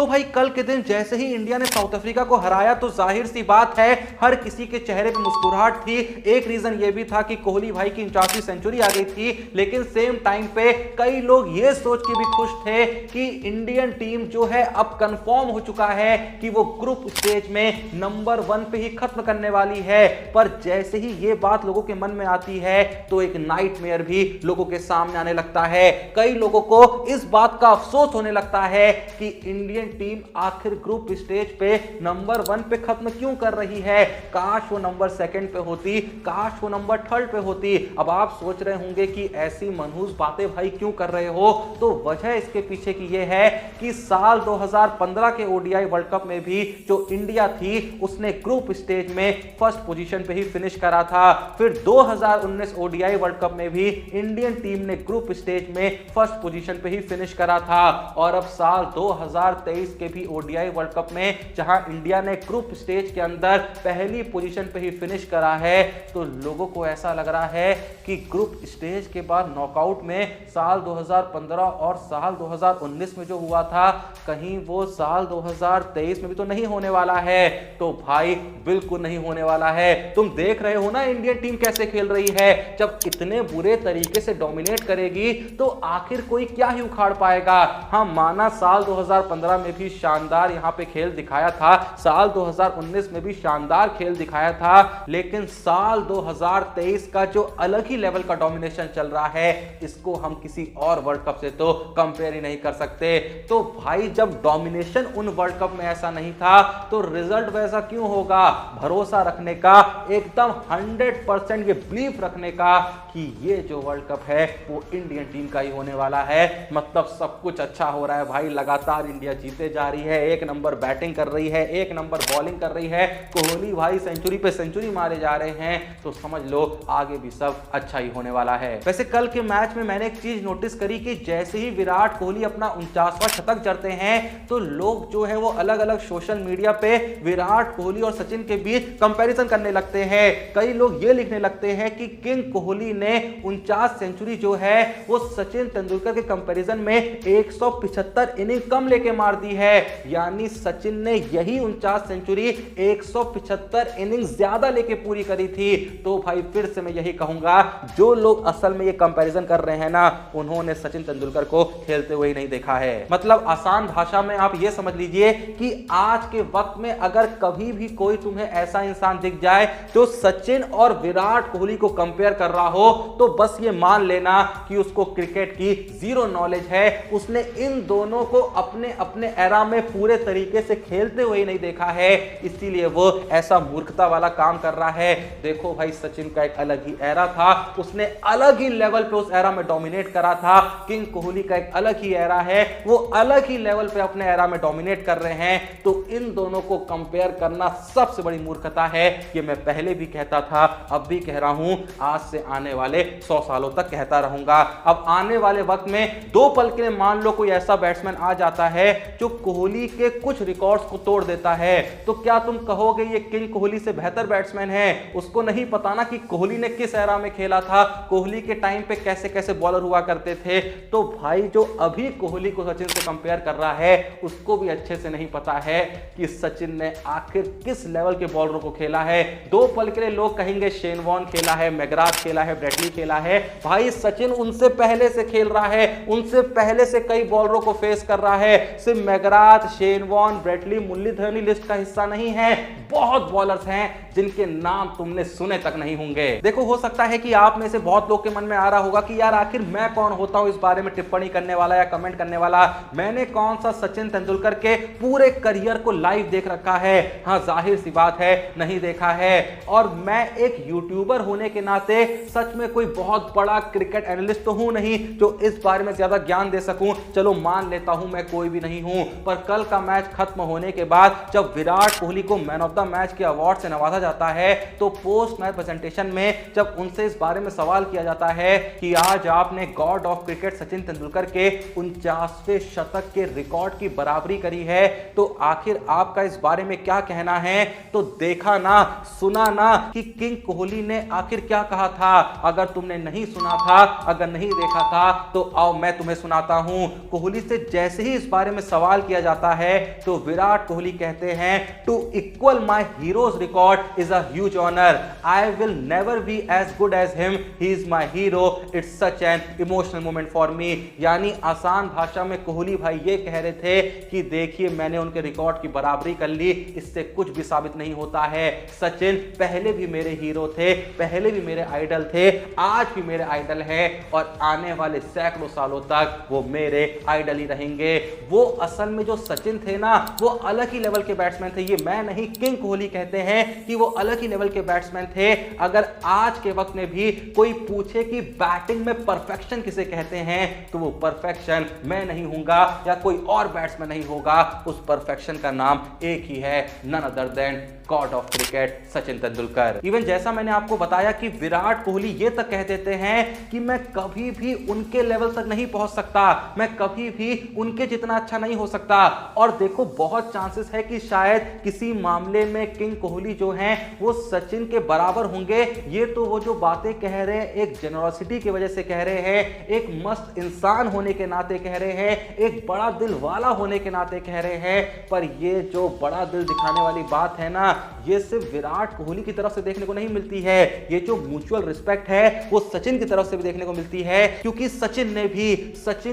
तो भाई कल के दिन जैसे ही इंडिया ने साउथ अफ्रीका को हराया तो जाहिर सी बात है हर किसी के चेहरे पे मुस्कुराहट थी। एक रीजन ये भी था कि कोहली भाई की 49वीं सेंचुरी आ गई थी, लेकिन सेम टाइम पे कई लोग ये सोच के भी खुश थे कि इंडियन टीम जो है अब कंफर्म हो चुका है कि वो ग्रुप स्टेज में नंबर 1 पे ही खत्म करने वाली है। पर जैसे ही ये बात लोगों के मन में आती है तो एक नाइटमेयर भी लोगों के सामने आने लगता है। कई लोगों को इस बात का अफसोस होने लगता है कि इंडियन टीम आखिर ग्रुप स्टेज पे नंबर 1 पे खत्म क्यों कर रही है। काश वो नंबर 2 पे होती, काश वो नंबर 3 पे होती। अब आप सोच रहे होंगे कि ऐसी मनहूस बातें भाई क्यों कर रहे हो, तो वजह इसके पीछे की ये है कि साल 2015 के ओडीआई वर्ल्ड कप में भी जो इंडिया थी उसने ग्रुप स्टेज में फर्स्ट पोजीशन पे ही फिनिश करा था। फिर 2019 ओडीआई वर्ल्ड कप में भी इंडियन टीम ने ग्रुप स्टेज में फर्स्ट पोजीशन पे ही फिनिश करा था। और अब साल 2023 के भी ओडीआई वर्ल्ड कप में जहां इंडिया ने ग्रुप स्टेज के अंदर पहली पोजीशन पे ही फिनिश करा है, तो लोगों को ऐसा लग रहा है कि ग्रुप स्टेज के बाद नॉकआउट में साल 2015 और साल 2019 में जो हुआ था कहीं वो साल 2023 में भी तो नहीं होने वाला है। तो भाई बिल्कुल नहीं होने वाला है। तुम देख रहे हो ना इंडियन टीम कैसे खेल रही है। जब इतने बुरे तरीके से डोमिनेट करेगी तो आखिर कोई क्या ही उखाड़ पाएगा। हाँ माना साल 2015 में भी शानदार यहां पे खेल दिखाया था, साल 2019 में भी शानदार खेल दिखाया था, लेकिन साल 2023 का जो अलग ही लेवल का डोमिनेशन चल रहा है इसको हम किसी और वर्ल्ड कप से तो कंपेयर ही नहीं कर सकते। तो भाई जब डोमिनेशन उन वर्ल्ड कप में ऐसा नहीं था तो रिजल्ट वैसा क्यों होगा। भरोसा रखने का, एकदम 100% ये बिलीफ रखने का कि ये जो वर्ल्ड कप है वो इंडियन टीम का ही होने वाला है। मतलब सब कुछ अच्छा हो रहा है भाई, लगातार इंडिया जीते जा रही है, एक नंबर बैटिंग कर रही है, एक नंबर बॉलिंग कर रही है, कोहली भाई सेंचुरी पे सेंचुरी मारे जा रहे हैं, तो समझ लो आगे भी सब अच्छा ही होने वाला है। वैसे कल के मैच में मैंने एक चीज नोटिस करी कि जैसे ही विराट कोहली अपना 49वां शतक जड़ते हैं तो लोग जो है वो अलग अलग सोशल मीडिया पे विराट कोहली और सचिन के बीच कंपैरिजन करने लगते हैं। कई लोग ये लिखने लगते हैं कि किंग कोहली ने 49 सेंचुरी जो है वो सचिन तेंदुलकर के कंपैरिजन में 175 इनिंग कम लेके मार दी है, यानी सचिन ने यही 49 सेंचुरी 175 इनिंग ज्यादा लेके पूरी करी थी। तो भाई फिर से मैं यही कहूंगा, जो लोग असल में ये कंपैरिजन कर रहे हैं ना उन्होंने सचिन तेंदुलकर को खेलते हुए ही नहीं देखा है। मतलब आसान भाषा में आप ये समझ लीजिए कि आज के वक्त में अगर कभी भी कोई तुम्हें ऐसा इंसान दिख जाए जो सचिन और विराट कोहली को कंपेयर कर रहा हो तो बस ये मान लेना कि उसको क्रिकेट की जीरो नॉलेज है। उसने इन दोनों को अपने अपने एरा में पूरे तरीके से खेलते हुए नहीं देखा है, इसीलिए वो ऐसा मूर्खता वाला काम कर रहा है। देखो भाई सचिन का एक अलग ही एरा था, उसने अलग ही लेवल पे उस एरा में डोमिनेट करा था। किंग कोहली का एक अलग ही एरा है, वो अलग ही लेवल पे अपने एरा में डोमिनेट कर रहे हैं। तो इन दोनों को कंपेयर करना सबसे बड़ी मूर्खता है। ये मैं पहले भी कहता था, अब भी कह रहा हूं, आज से आने वाले 100 सालों तक कहता रहूंगा। अब आने वाले वक्त में दो पल के लिए मान लो कोई ऐसा बैट्समैन आ जाता है जो कोहली के कुछ रिकॉर्ड्स को तोड़ देता है, तो क्या तुम कहोगे ये किंग कोहली से बेहतर बैट्समैन है? उसको नहीं पता ना कि कोहली ने किस एरा में खेला था, कोहली के टाइम पे कैसे कैसे बॉलर हुआ करते थे। तो भाई जो अभी कोहली को सचिन से कंपेयर कर रहा है उसको भी अच्छे से नहीं पता है कि सचिन ने आखिर किस लेवल के बॉलरों को खेला है। दो पल के लिए लोग कहेंगे शेन वॉर्न खेला है, मैकग्राथ खेला है, ब्रेटली खेला है। भाई सचिन उनसे पहले से खेल रहा है, उनसे पहले से कई बॉलरों को फेस कर रहा है। सिर्फ McGrath, Shane Warne, Brett Lee Muralidharan list का हिस्सा नहीं है, बहुत बॉलर्स हैं जिनके नाम तुमने सुने तक नहीं होंगे। देखो हो सकता है कि आप में से बहुत लोग के मन में आ रहा होगा कि यार आखिर मैं कौन होता हूं इस बारे में टिप्पणी करने वाला या कमेंट करने वाला। मैंने कौन सा सचिन तेंदुलकर के पूरे करियर को लाइव देख रखा है? हाँ जाहिर सी बात है नहीं देखा है। और मैं एक यूट्यूबर होने के नाते सच में कोई बहुत बड़ा क्रिकेट एनालिस्ट तो हूं नहीं जो इस बारे में ज्यादा ज्ञान दे सकूं। चलो मान लेता हूं मैं कोई भी नहीं हूं, पर कल का मैच खत्म होने के बाद जब विराट कोहली को मैन ऑफ द मैच के अवार्ड से नवाजा जाता है तो पोस्ट मैच प्रेजेंटेशन में जब उनसे इस बारे में सवाल किया जाता है कि आज आपने God of cricket Sachin Tendulkar के 49वें शतक के रिकॉर्ड की बराबरी करी है, तो आखिर आपका इस बारे में क्या कहना है? तो देखा ना, सुना ना कि किंग कोहली ने आखिर क्या कहा था। अगर तुमने नहीं सुना था, अगर नहीं देखा था तो आओ मैं तुम्हें सुनाता हूं। कोहली से जैसे ही इस बारे में सवाल सवाल किया जाता है तो विराट कोहली कहते हैं to equal my heroes record is a huge honour, I will never be as good as him, he is my hero, it's such an emotional moment for me. यानी आसान भाषा में कोहली भाई ये कह रहे थे कि देखिए मैंने उनके रिकॉर्ड की बराबरी कर ली, इससे कुछ भी साबित नहीं होता है। सचिन पहले भी मेरे हीरो थे, पहले भी मेरे आइडल थे, आज भी मेरे आइडल हैं और आने वाले सैकड़ों सालों तक वो मेरे आइडल ही रहेंगे। वो असल में जो सचिन थे ना वो अलग ही लेवल के बैट्समैन थे, ये मैं नहीं, किंग कोहली कहते हैं कि वो अलग ही लेवल के बैट्समैन थे। अगर आज के वक्त में भी कोई पूछे कि बैटिंग में परफेक्शन किसे कहते हैं तो वो परफेक्शन मैं नहीं हूंगा या कोई और बैट्समैन नहीं होगा, उस परफेक्शन का नाम एक ही है, none other than God of cricket Sachin Tendulkar. Even जैसा मैंने आपको बताया कि विराट कोहली ये तक कह देते हैं कि मैं कभी भी उनके लेवल तक नहीं पहुंच सकता, मैं कभी भी उनके जितना अच्छा नहीं हो सकता। और देखो बहुत चांसेस है कि शायद किसी मामले में किंग कोहली जो हैं वो सचिन के बराबर होंगे। ये तो वो जो बातें कह रहे हैं एक जेनरोसिटी की वजह से कह रहे हैं, एक मस्त इंसान होने के नाते कह रहे हैं, एक बड़ा दिल वाला होने के नाते कह रहे हैं। पर ये जो बड़ा दिल दिखाने वाली बात है ना, ये सिर्फ विराट कोहली की तरफ से देखने को नहीं मिलती है, ये जो म्यूचुअल रिस्पेक्ट है वो सचिन की तरफ से भी देखने को मिलती है। क्योंकि सचिन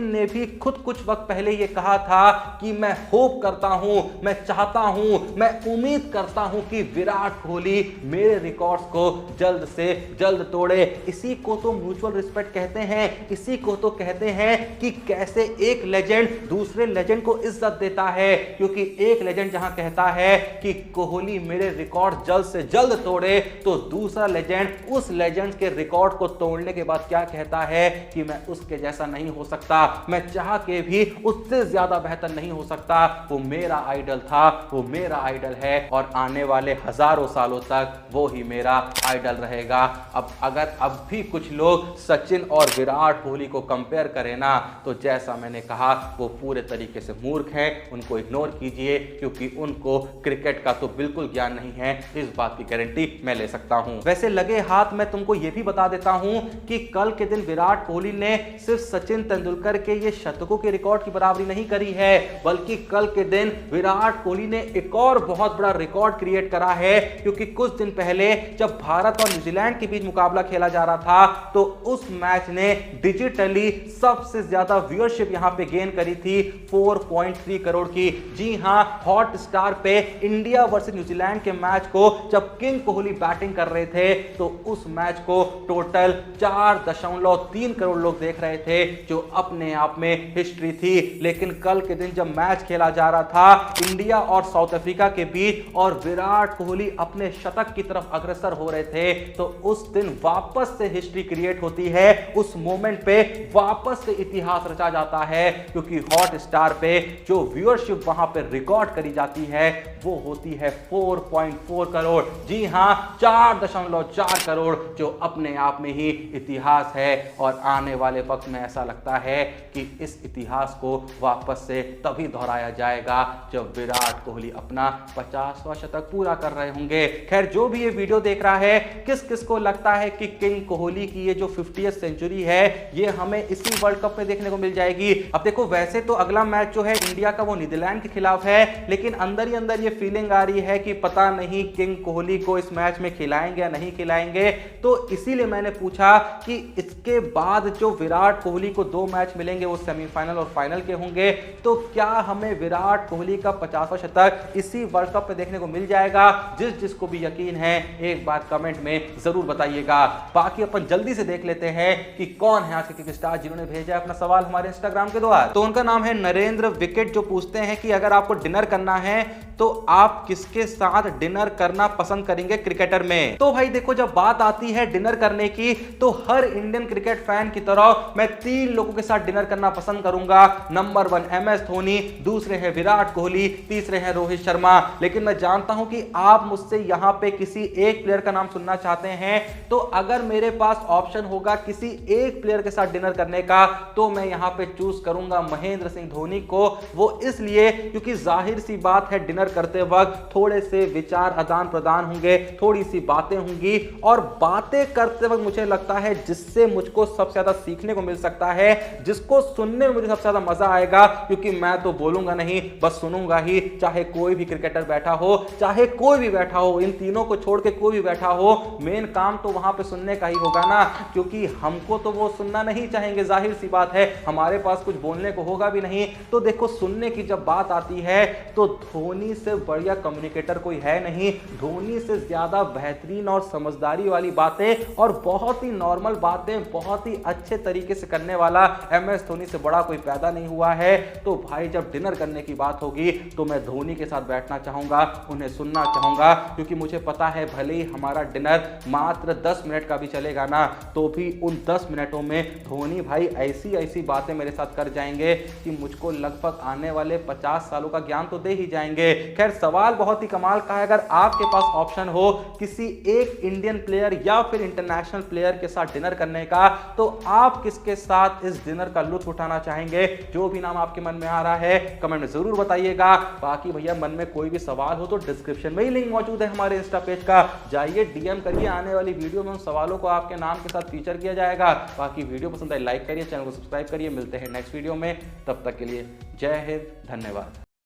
ने भी खुद कुछ वक्त पहले ये कहा था कि मैं होप करता हूं, मैं चाहता हूं, मैं उम्मीद करता हूं कि विराट कोहली मेरे रिकॉर्ड्स को जल्द से जल्द तोड़े। इसी को तो म्यूचुअल रिस्पेक्ट कहते हैं, इसी को तो कहते हैं कि कैसे एक लेजेंड दूसरे लेजेंड को इज्जत देता है। क्योंकि एक लेजेंड जहां कहता है कि कोहली मेरे रिकॉर्ड जल्द से जल्द तोड़े तो दूसरा लेजेंड उस लेजेंड के रिकॉर्ड को तोड़ने के बाद क्या कहता है कि मैं उसके जैसा नहीं हो सकता, मैं चाह के भी उससे ज्यादा बेहतर नहीं हो सकता, वो मेरा आइडल था, वो मेरा आइडल है और आने वाले हजारों सालों तक वो ही मेरा आइडल रहेगा। अब अगर अब भी कुछ लोग सचिन और विराट कोहली को कंपेयर करें ना तो जैसा मैंने कहा वो पूरे तरीके से मूर्ख हैं, उनको इग्नोर कीजिए क्योंकि उनको क्रिकेट का तो बिल्कुल ज्ञान नहीं है, इस बात की गारंटी मैं ले सकता हूं। वैसे लगे हाथ मैं तुमको यह भी बता देता हूं कि कल के दिन विराट कोहली ने सिर्फ सचिन तेंदुलकर के ये शतकों के रिकॉर्ड की बराबरी नहीं करी है, बल्कि कल के दिन विराट कोहली ने एक और बहुत बड़ा रिकॉर्ड क्रिएट करा है। क्योंकि कुछ दिन पहले जब भारत और न्यूजीलैंड के बीच मुकाबला खेला जा रहा था तो उस मैच ने डिजिटली सबसे ज्यादा व्यूअरशिप यहां पे गेन करी थी 4.3 करोड़ की। जी हां, हॉट स्टार पे इंडिया वर्सेस न्यूजीलैंड के मैच को जब किंग कोहली बैटिंग कर रहे थे तो उस मैच को टोटल 4.3 करोड़ लोग देख रहे थे, जो अपने आप में हिस्ट्री थी। लेकिन कल के दिन जब मैच खेला जा रहा था इंडिया और साउथ अफ्रीका के बीच और विराट कोहली अपने शतक की तरफ अग्रसर हो रहे थे तो उस दिन वापस से हिस्ट्री क्रिएट होती है, उस मोमेंट पे वापस से इतिहास रचा जाता है। क्योंकि हॉट स्टार पे जो व्यूअरशिप वहां पे रिकॉर्ड करी जाती है वो होती है 4.4 करोड़। जी हां, 4.4 करोड़, जो अपने आप में ही इतिहास है। और आने वाले वक्त में ऐसा लगता है कि इस इतिहास को वापस से तभी दोहराया जाएगा जब विराट कोहली अपना 50वां शतक पूरा कर रहे होंगे। खैर, जो भी ये वीडियो देख रहा है, किस किस को लगता है कि किंग कोहली की ये जो 50th सेंचुरी है ये हमें इसी वर्ल्ड कप में देखने को मिल जाएगी? अब देखो, वैसे तो अगला मैच जो है इंडिया का वो नीदरलैंड के खिलाफ है, लेकिन अंदर ही अंदर ये फीलिंग आ रही है कि पता नहीं किंग कोहली को इस मैच में खिलाएंगे या नहीं खिलाएंगे। तो इसीलिए मैंने पूछा कि इसके बाद जो विराट कोहली को 2 मैच मिलेंगे वो सेमीफाइनल और फाइनल के होंगे, तो क्या हमें विराट कोहली का 50वां शतक इसी वर्ल्ड कप में देखने को मिल जाएगा? जिसको भी यकीन है एक बार कमेंट में जरूर बताइएगा। बाकी अपन जल्दी से देख लेते हैं कि कौन है आज के क्रिकेट स्टार जिन्होंने भेजा है अपना सवाल हमारे इंस्टाग्राम के द्वारा। तो उनका नाम है नरेंद्र विकेट, जो पूछते हैं कि अगर आपको डिनर करना है तो आप किसके साथ डिनर करना पसंद करेंगे क्रिकेटर में? तो भाई देखो, जब बात आती है डिनर करने की तो हर इंडियन क्रिकेट फैन की तरह मैं 3 लोगों के साथ डिनर करना पसंद करूंगा। नंबर 1 MS धोनी, दूसरे हैं विराट कोहली, तीसरे हैं रोहित शर्मा। लेकिन मैं जानता हूं कि आप मुझसे यहां पे किसी एक प्लेयर का नाम सुनना चाहते हैं, तो अगर मेरे पास ऑप्शन होगा किसी एक प्लेयर के साथ डिनर करने का तो मैं यहां पे चूज करूंगा महेंद्र सिंह धोनी को। वो इसलिए क्योंकि जाहिर सी बात है डिनर करते वक्त थोड़े से विचार विचार आदान प्रदान होंगे, थोड़ी सी बातें होंगी, और बातें करते वक्त मुझे लगता है जिससे मुझको सबसे ज्यादा सीखने को मिल सकता है, जिसको सुनने में मुझे सबसे ज्यादा मजा आएगा, क्योंकि मैं तो बोलूंगा नहीं, बस सुनूंगा ही। चाहे कोई भी क्रिकेटर बैठा हो, चाहे कोई भी बैठा हो, इन तीनों को छोड़ के कोई भी बैठा हो, मेन काम तो वहां पे सुनने का ही होगा ना, क्योंकि हमको तो वो सुनना नहीं चाहेंगे, जाहिर सी बात है, हमारे पास कुछ बोलने को होगा भी नहीं। तो देखो, सुनने की जब बात आती है तो धोनी से बढ़िया कम्युनिकेटर कोई है नहीं, धोनी से ज्यादा बेहतरीन और समझदारी वाली बातें और बहुत ही नॉर्मल बातें बहुत ही अच्छे तरीके से करने वाला MS धोनी से बड़ा कोई पैदा नहीं हुआ है। तो भाई, जब डिनर करने की बात होगी तो मैं धोनी के साथ बैठना चाहूंगा, उन्हें सुनना चाहूंगा, क्योंकि मुझे पता है भले ही हमारा डिनर मात्र 10 मिनट का भी चलेगा ना, तो भी उन 10 मिनटों में धोनी भाई ऐसी ऐसी बातें मेरे साथ कर जाएंगे कि मुझको लगभग आने वाले 50 सालों का ज्ञान तो दे ही जाएंगे। खैर, सवाल बहुत ही कमाल का है। अगर आपके पास ऑप्शन हो किसी एक इंडियन प्लेयर या फिर इंटरनेशनल प्लेयर के साथ डिनर करने का, तो आप किसके साथ इस डिनर का लुत्फ उठाना चाहेंगे? जो भी नाम आपके मन में आ रहा है कमेंट में जरूर बताइएगा। बाकी भैया, मन में कोई भी सवाल हो तो डिस्क्रिप्शन में ही लिंक मौजूद है हमारे इंस्टा पेज का, जाइए DM करिए, आने वाली वीडियो में उन सवालों को आपके नाम के साथ फीचर किया जाएगा। बाकी वीडियो पसंद आए लाइक करिए, चैनल को सब्सक्राइब करिए। मिलते हैं नेक्स्ट वीडियो में, तब तक के लिए जय हिंद, धन्यवाद।